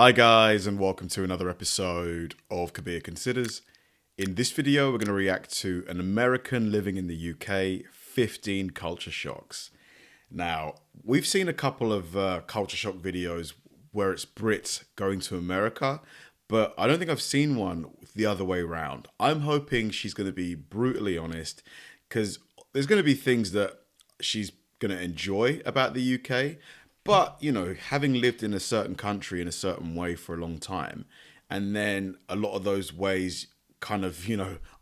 Hi guys, and welcome to another episode of Kabir Considers. In this video, we're going to react to an American living in the UK, 15 culture shocks. Now, we've seen a couple of culture shock videos where it's Brit going to America, but I don't think I've seen one the other way around. I'm hoping she's going to be brutally honest, because there's going to be things that she's going to enjoy about the UK. But, you know, having lived in a certain country in a certain way for a long time, and then a lot of those ways kind of,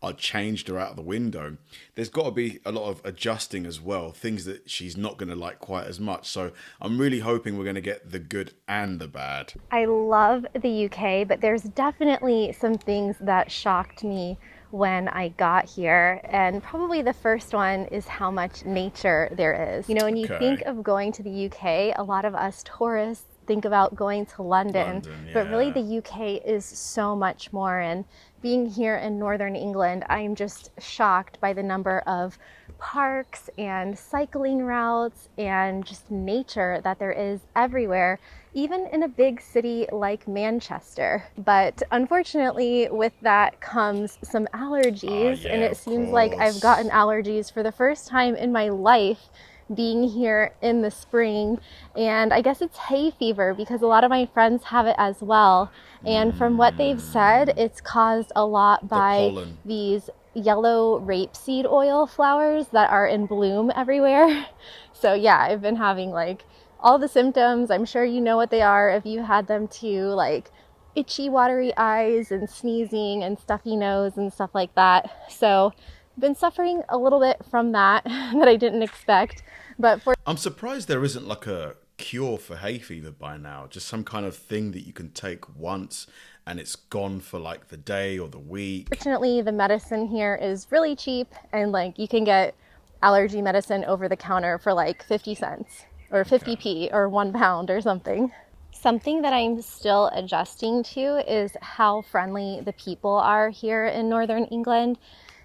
are changed or out of the window, there's got to be a lot of adjusting as well, things that she's not going to like quite as much. So I'm really hoping we're going to get the good and the bad. I love the UK, but there's definitely some things that shocked me when I got here, and probably the first one is how much nature there is. You know, when you think of going to the UK, a lot of us tourists think about going to London, but really the UK is so much more. And being here in Northern England, I'm just shocked by the number of parks and cycling routes and just nature that there is everywhere, even in a big city like Manchester. But unfortunately, with that comes some allergies, and it seems like I've gotten allergies for the first time in my life being here in the spring. And I guess it's hay fever because a lot of my friends have it as well. And from what they've said, it's caused a lot by these yellow rapeseed oil flowers that are in bloom everywhere. So yeah, I've been having like all the symptoms. I'm sure you know what they are if you had them too, like itchy, watery eyes and sneezing and stuffy nose and stuff like that. So I've been suffering a little bit from that that I didn't expect. But I'm surprised there isn't like a cure for hay fever by now, just some kind of thing that you can take once and it's gone for like the day or the week. Fortunately, the medicine here is really cheap, and like you can get allergy medicine over the counter for like 50 cents or 50p or £1 or something. Something that I'm still adjusting to is how friendly the people are here in Northern England.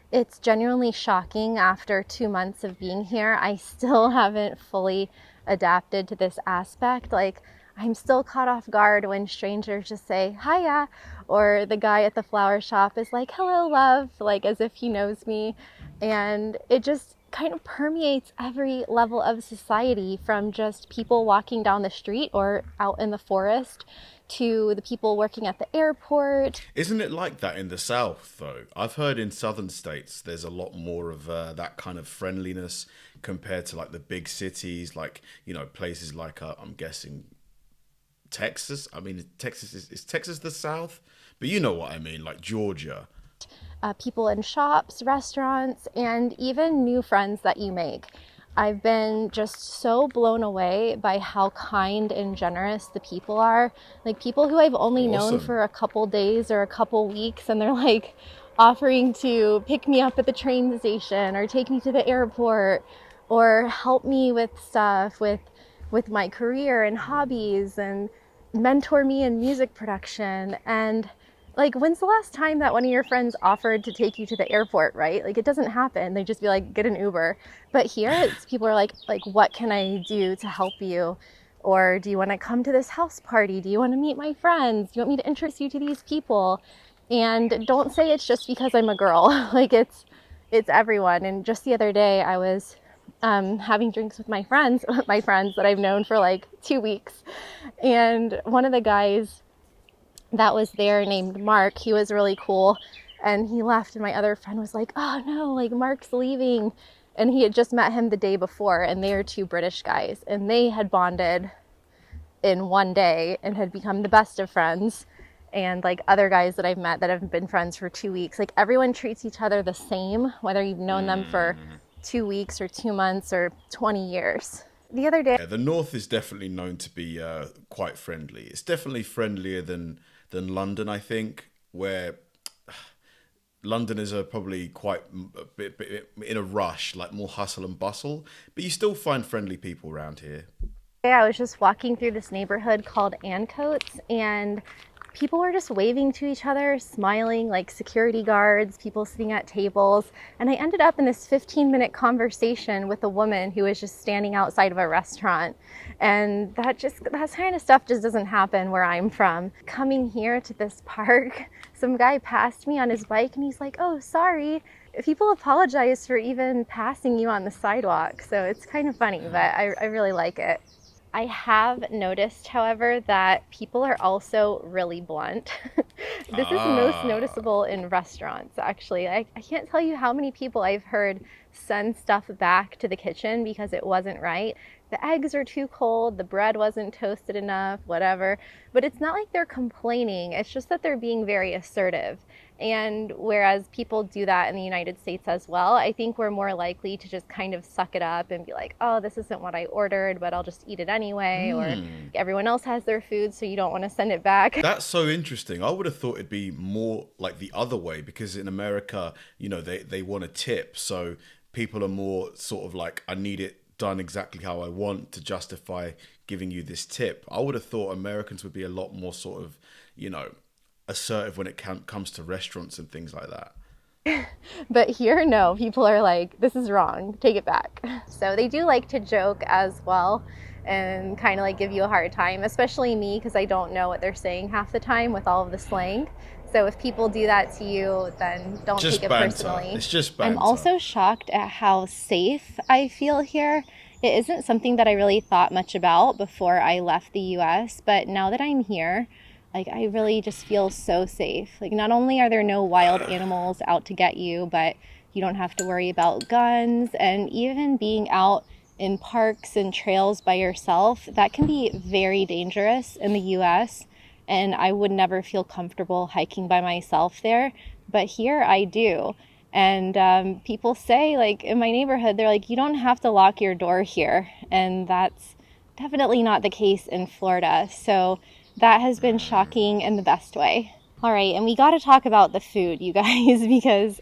It's genuinely shocking after 2 months of being here. I still haven't fully adapted to this aspect. Like, I'm still caught off guard when strangers just say, hiya, or the guy at the flower shop is like, hello, love, like as if he knows me. And it just kind of permeates every level of society, from just people walking down the street or out in the forest to the people working at the airport. Isn't it like that in the South, though? I've heard in southern states there's a lot more of that kind of friendliness compared to like the big cities, like, places like, I'm guessing, Texas. I mean, Texas is Texas the South? But you know what I mean, like Georgia. People in shops, restaurants, and even new friends that you make. I've been just so blown away by how kind and generous the people are. Like people who I've only known for a couple days or a couple weeks, and they're like offering to pick me up at the train station or take me to the airport or help me with stuff with my career and hobbies and mentor me in music production. And like, when's the last time that one of your friends offered to take you to the airport, right? Like, it doesn't happen. They just be like, get an Uber. But here, it's people are like, what can I do to help you? Or do you want to come to this house party? Do you want to meet my friends? Do you want me to introduce you to these people? And don't say it's just because I'm a girl. Like, it's everyone. And just the other day, I was having drinks with my friends that I've known for like 2 weeks. And one of the guys that was there, named Mark, he was really cool, and he left, and my other friend was like, oh no, like Mark's leaving. And he had just met him the day before, and they are two British guys, and they had bonded in one day and had become the best of friends. And like other guys that I've met that have been friends for 2 weeks, like everyone treats each other the same, whether you've known them for 2 weeks or 2 months or 20 years. The other day, the North is definitely known to be quite friendly. It's definitely friendlier than London, I think, where Londoners are probably quite a bit in a rush, like more hustle and bustle, but you still find friendly people around here. I was just walking through this neighborhood called Ancoats, and People were just waving to each other, smiling like security guards, people sitting at tables. And I ended up in this 15-minute conversation with a woman who was just standing outside of a restaurant. And that kind of stuff just doesn't happen where I'm from. Coming here to this park, some guy passed me on his bike and he's like, "Oh, sorry." People apologize for even passing you on the sidewalk. So it's kind of funny, but I really like it. I have noticed, however, that people are also really blunt. This is most noticeable in restaurants, actually. I can't tell you how many people I've heard send stuff back to the kitchen because it wasn't right. The eggs are too cold, the bread wasn't toasted enough, whatever. But it's not like they're complaining, it's just that they're being very assertive. And whereas people do that in the United States as well, I think we're more likely to just kind of suck it up and be like, "Oh, this isn't what I ordered, but I'll just eat it anyway." Or everyone else has their food, so you don't want to send it back. That's so interesting. I would have thought it'd be more like the other way, because in America, they want a tip. So people are more sort of like, I need it done exactly how I want to justify giving you this tip. I would have thought Americans would be a lot more sort of, assertive when it comes to restaurants and things like that. But here, no, people are like, "This is wrong, take it back." So they do like to joke as well and kind of like give you a hard time, especially me, because I don't know what they're saying half the time with all of the slang. So if people do that to you, then don't Just take it banter. personally. It's just banter. I'm also shocked at how safe I feel here. It isn't something that I really thought much about before I left the US, but now that I'm here, like, I really just feel so safe. Like, not only are there no wild animals out to get you, but you don't have to worry about guns. And even being out in parks and trails by yourself, that can be very dangerous in the US. And I would never feel comfortable hiking by myself there. But here I do. And people say, like, in my neighborhood, they're like, "You don't have to lock your door here." And that's definitely not the case in Florida. So that has been shocking in the best way. All right, and we got to talk about the food, you guys, because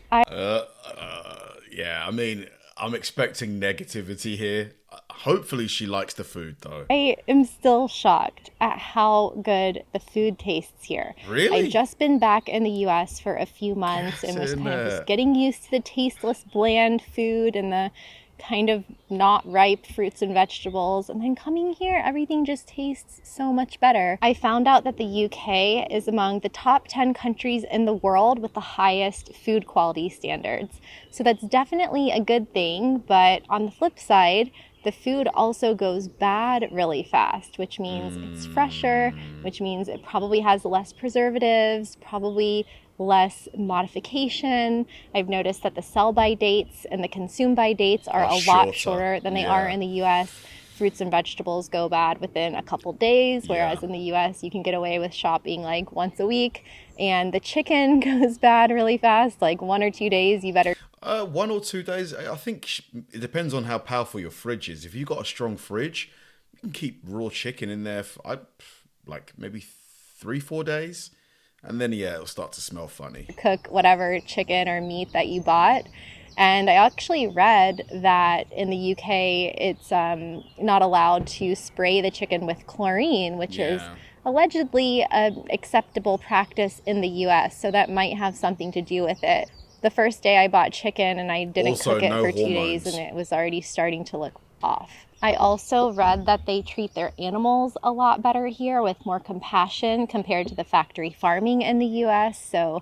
yeah, I mean, I'm expecting negativity here. Hopefully she likes the food, though. I am still shocked at how good the food tastes here. Really? I've just been back in the US for a few months and was kind of just getting used to the tasteless, bland food and the kind of not ripe fruits and vegetables, and then coming here, everything just tastes so much better. I found out that the UK is among the top 10 countries in the world with the highest food quality standards. So that's definitely a good thing, but on the flip side, the food also goes bad really fast, which means it's fresher, which means it probably has less preservatives, probably less modification. I've noticed that the sell-by dates and the consume-by dates are a lot shorter than they are in the US. Fruits and vegetables go bad within a couple days, whereas in the US you can get away with shopping like once a week. And the chicken goes bad really fast, like 1 or 2 days. You better 1 or 2 days. I think it depends on how powerful your fridge is. If you've got a strong fridge, you can keep raw chicken in there for like maybe 3-4 days. And then, it'll start to smell funny. Cook whatever chicken or meat that you bought. And I actually read that in the UK, it's not allowed to spray the chicken with chlorine, which is allegedly an acceptable practice in the US. So that might have something to do with it. The first day I bought chicken and I didn't cook it for 2 days and it was already starting to look off. I also read that they treat their animals a lot better here with more compassion compared to the factory farming in the US. So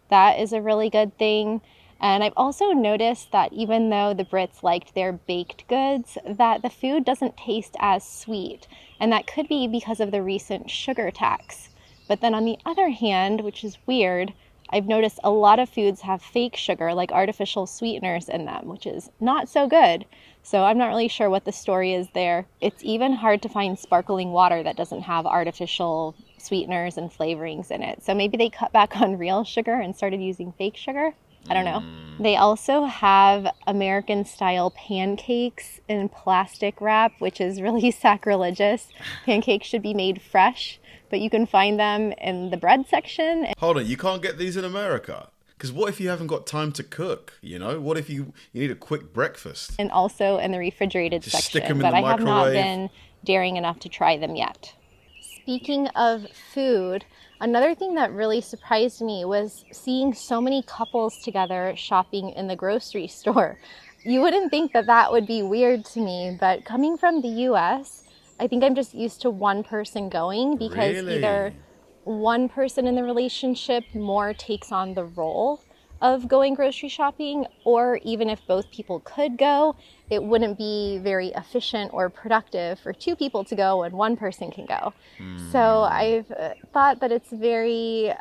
that is a really good thing. And I've also noticed that even though the Brits liked their baked goods, that the food doesn't taste as sweet. And that could be because of the recent sugar tax. But then on the other hand, which is weird, I've noticed a lot of foods have fake sugar, like artificial sweeteners in them, which is not so good. So I'm not really sure what the story is there. It's even hard to find sparkling water that doesn't have artificial sweeteners and flavorings in it. So maybe they cut back on real sugar and started using fake sugar. I don't know. They also have American-style pancakes in plastic wrap, which is really sacrilegious. Pancakes should be made fresh, but you can find them in the bread section. Hold on, you can't get these in America? Because what if you haven't got time to cook, What if you need a quick breakfast? And also in the refrigerated Just section, stick them in but the I have not microwave. been daring enough to try them yet. Speaking of food, another thing that really surprised me was seeing so many couples together shopping in the grocery store. You wouldn't think that that would be weird to me, but coming from the US, I think I'm just used to one person going because either Really? one person in the relationship more takes on the role of going grocery shopping, or even if both people could go, it wouldn't be very efficient or productive for two people to go when one person can go. So I've thought that it's very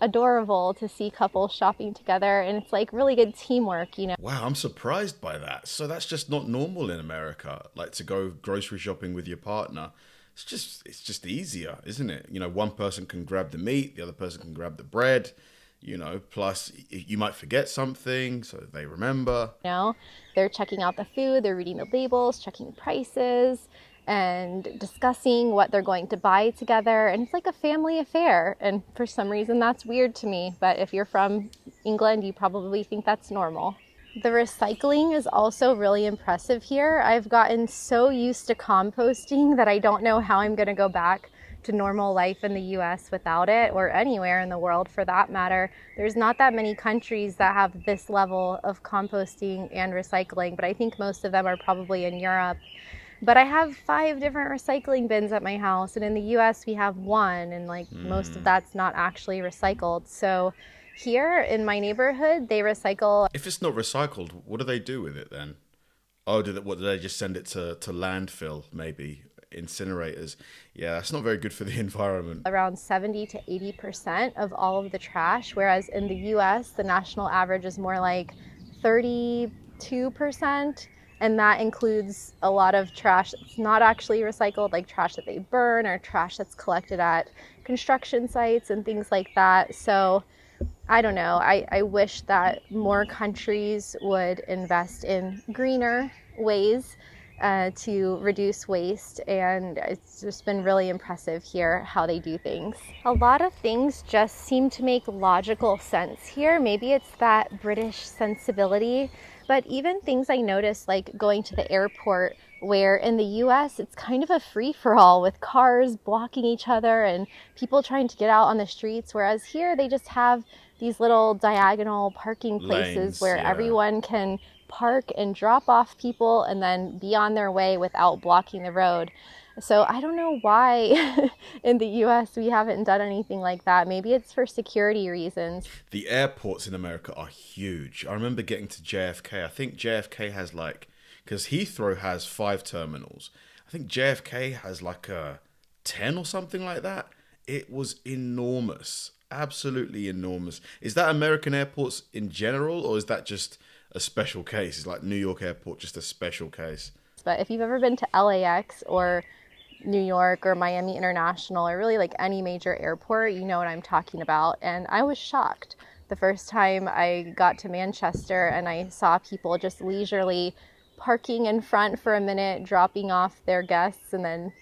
adorable to see couples shopping together, and it's like really good teamwork, you know. Wow, I'm surprised by that. So that's just not normal in America, like to go grocery shopping with your partner. It's just easier, isn't it? You know, one person can grab the meat, the other person can grab the bread, you know, plus you might forget something, so they remember. You know, they're checking out the food, they're reading the labels, checking prices, and discussing what they're going to buy together. And it's like a family affair. And for some reason, that's weird to me. But if you're from England, you probably think that's normal. The recycling is also really impressive here. I've gotten so used to composting that I don't know how I'm going to go back to normal life in the US without it, or anywhere in the world for that matter. There's not that many countries that have this level of composting and recycling, but I think most of them are probably in Europe. But I have 5 different recycling bins at my house, and in the US we have 1, and like most of that's not actually recycled. So here in my neighborhood, they recycle. If it's not recycled, what do they do with it then? Oh, do they just send it to landfill, maybe? Incinerators. Yeah, that's not very good for the environment. Around 70 to 80% of all of the trash, whereas in the US, the national average is more like 32%. And that includes a lot of trash that's not actually recycled, like trash that they burn or trash that's collected at construction sites and things like that. So I don't know. I wish that more countries would invest in greener ways to reduce waste, and it's just been really impressive here how they do things. A lot of things just seem to make logical sense here. Maybe it's that British sensibility, but even things I noticed like going to the airport, where in the US it's kind of a free-for-all with cars blocking each other and people trying to get out on the streets, whereas here they just have these little diagonal parking places Lanes, where yeah. everyone can park and drop off people and then be on their way without blocking the road. So I don't know why in the US we haven't done anything like that. Maybe it's for security reasons. The airports in America are huge. I remember getting to JFK. I think JFK has because Heathrow has 5 terminals. I think JFK has like a 10 or something like that. It was enormous. Absolutely enormous. Is that American airports in general, or is that just a special case? Is like New York airport just a special case? But if you've ever been to LAX or New York or Miami International, or really like any major airport, you know what I'm talking about. And I was shocked the first time I got to Manchester and I saw people just leisurely parking in front for a minute, dropping off their guests, and then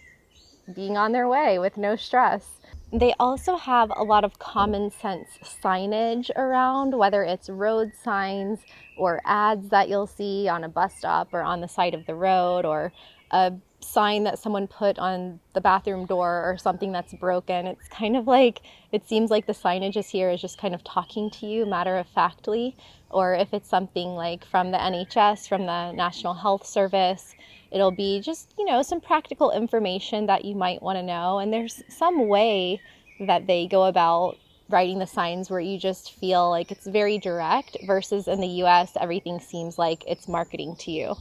being on their way with no stress. They also have a lot of common sense signage around, whether it's road signs or ads that you'll see on a bus stop or on the side of the road, or a sign that someone put on the bathroom door or something that's broken. It's kind of like, it seems like the signage is here is just kind of talking to you matter-of-factly, or if it's something like from the NHS, from the National Health Service, it'll be just, you know, some practical information that you might want to know. And there's some way that they go about writing the signs where you just feel like it's very direct, versus in the US, everything seems like it's marketing to you.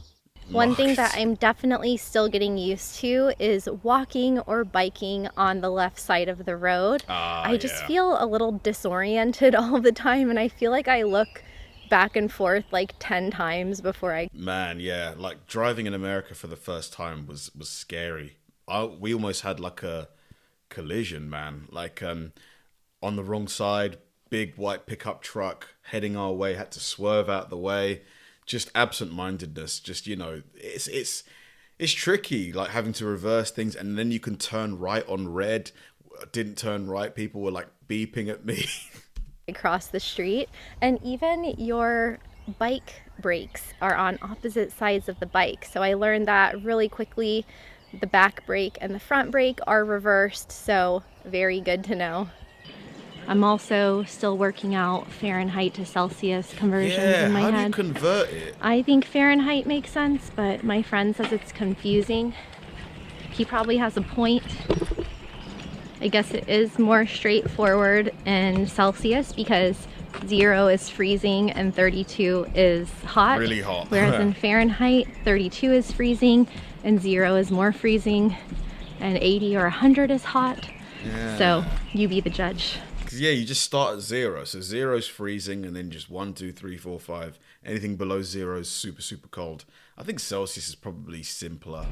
One thing that I'm definitely still getting used to is walking or biking on the left side of the road. I just feel a little disoriented all the time, and I feel like I look back and forth like 10 times before I... Man, yeah, like driving in America for the first time was scary. We almost had like a collision, man. Like on the wrong side, big white pickup truck heading our way, had to swerve out the way. Just absent-mindedness. Just, you know, it's tricky, like having to reverse things, and then you can turn right on red. Didn't turn right. People were like beeping at me. Across the street, and even your bike brakes are on opposite sides of the bike. So I learned that really quickly the back brake and the front brake are reversed, so very good to know. I'm also still working out Fahrenheit to Celsius conversions in my head. How do you convert it? I think Fahrenheit makes sense, but my friend says it's confusing. He probably has a point. I guess it is more straightforward in Celsius because 0 is freezing and 32 is hot. Really hot. Whereas in Fahrenheit, 32 is freezing and 0 is more freezing and 80 or 100 is hot. Yeah. So you be the judge. Yeah, you just start at 0. So 0 is freezing, and then just 1, 2, 3, 4, 5. Anything below 0 is super, super cold. I think Celsius is probably simpler.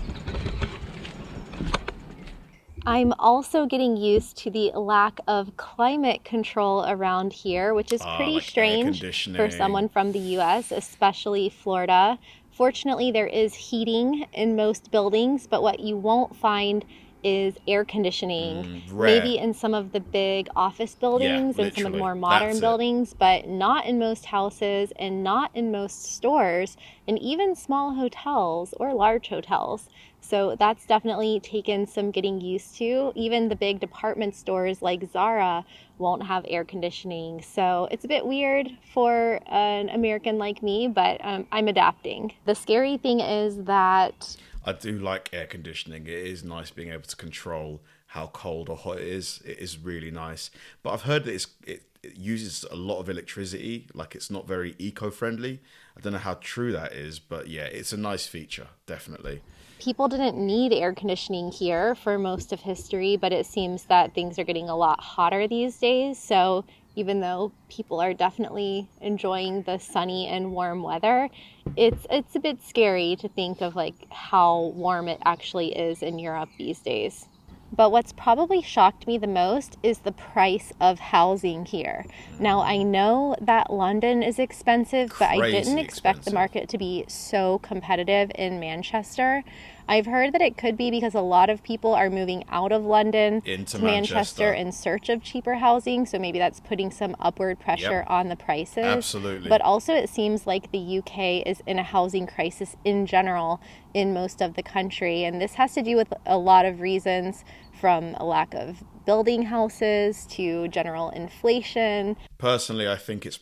I'm also getting used to the lack of climate control around here, which is pretty like strange for someone from the US, especially Florida. Fortunately, there is heating in most buildings, but what you won't find is air conditioning, maybe in some of the big office buildings and some of the more modern buildings, but not in most houses and not in most stores and even small hotels or large hotels. So that's definitely taken some getting used to. Even the big department stores like Zara won't have air conditioning. So it's a bit weird for an American like me, but I'm adapting. The scary thing is that I do like air conditioning. It is nice being able to control how cold or hot it is. It is really nice. But I've heard that it uses a lot of electricity. Like, it's not very eco-friendly. I don't know how true that is, but yeah, it's a nice feature, definitely. People didn't need air conditioning here for most of history, but it seems that things are getting a lot hotter these days. So even though people are definitely enjoying the sunny and warm weather, it's a bit scary to think of like how warm it actually is in Europe these days. But what's probably shocked me the most is the price of housing here. Now, I know that London is expensive, but I didn't expect the market to be so competitive in Manchester. I've heard that it could be because a lot of people are moving out of London into to Manchester in search of cheaper housing. So maybe that's putting some upward pressure on the prices. Absolutely. But also it seems like the UK is in a housing crisis in general in most of the country. And this has to do with a lot of reasons, from a lack of building houses to general inflation. Personally, I think it's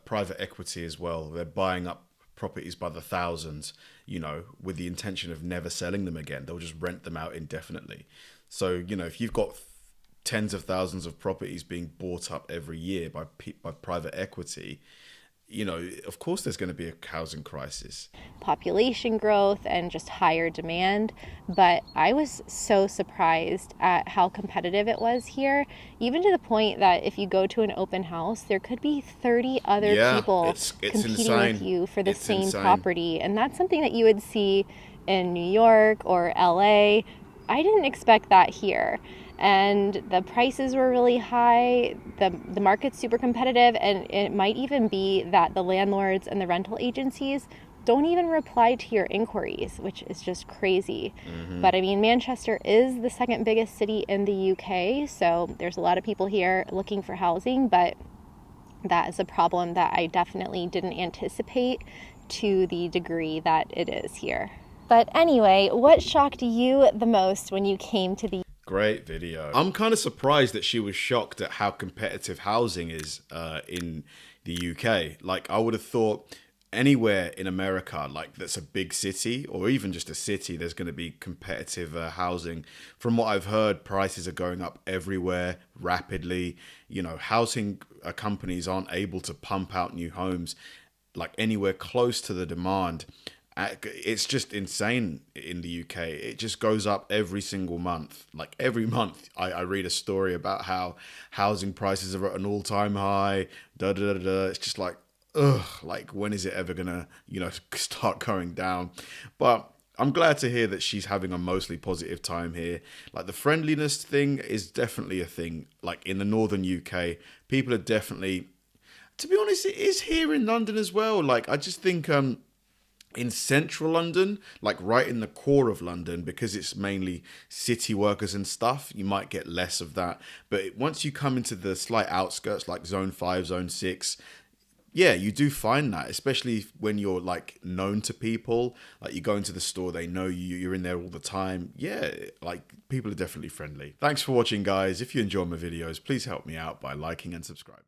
private equity as well. They're buying up properties by the thousands, you know, with the intention of never selling them again. They'll just rent them out indefinitely. So, you know, if you've got tens of thousands of properties being bought up every year by private equity, you know, of course there's going to be a housing crisis. Population growth and just higher demand. But I was so surprised at how competitive it was here, even to the point that if you go to an open house, there could be 30 other people it's competing insane. with you for the same insane. property. And that's something that you would see in New York or LA. I didn't expect that here. And the prices were really high, the market's super competitive, and it might even be that the landlords and the rental agencies don't even reply to your inquiries, which is just crazy. But I mean, Manchester is the second biggest city in the UK, so there's a lot of people here looking for housing, but that is a problem that I definitely didn't anticipate to the degree that it is here. But anyway, what shocked you the most when you came to the Great video. I'm kind of surprised that she was shocked at how competitive housing is in the UK. Like, I would have thought anywhere in America, like that's a big city or even just a city, there's going to be competitive housing. From what I've heard, prices are going up everywhere rapidly. You know, housing companies aren't able to pump out new homes like anywhere close to the demand. It's just insane in the UK. It just goes up every single month. Like every month I read a story about how housing prices are at an all-time high. It's just like, ugh, like when is it ever gonna, you know, start going down? But I'm glad to hear that she's having a mostly positive time here. Like the friendliness thing is definitely a thing. Like in the northern UK, people are definitely, to be honest, it is here in London as well. Like I just think in central London, like right in the core of London, because it's mainly city workers and stuff, you might get less of that. But once you come into the slight outskirts, like zone 5, zone 6, yeah, you do find that, especially when you're like known to people, like you go into the store, they know you, you're in there all the time. Yeah, like people are definitely friendly. Thanks for watching, guys. If you enjoy my videos, please help me out by liking and subscribing.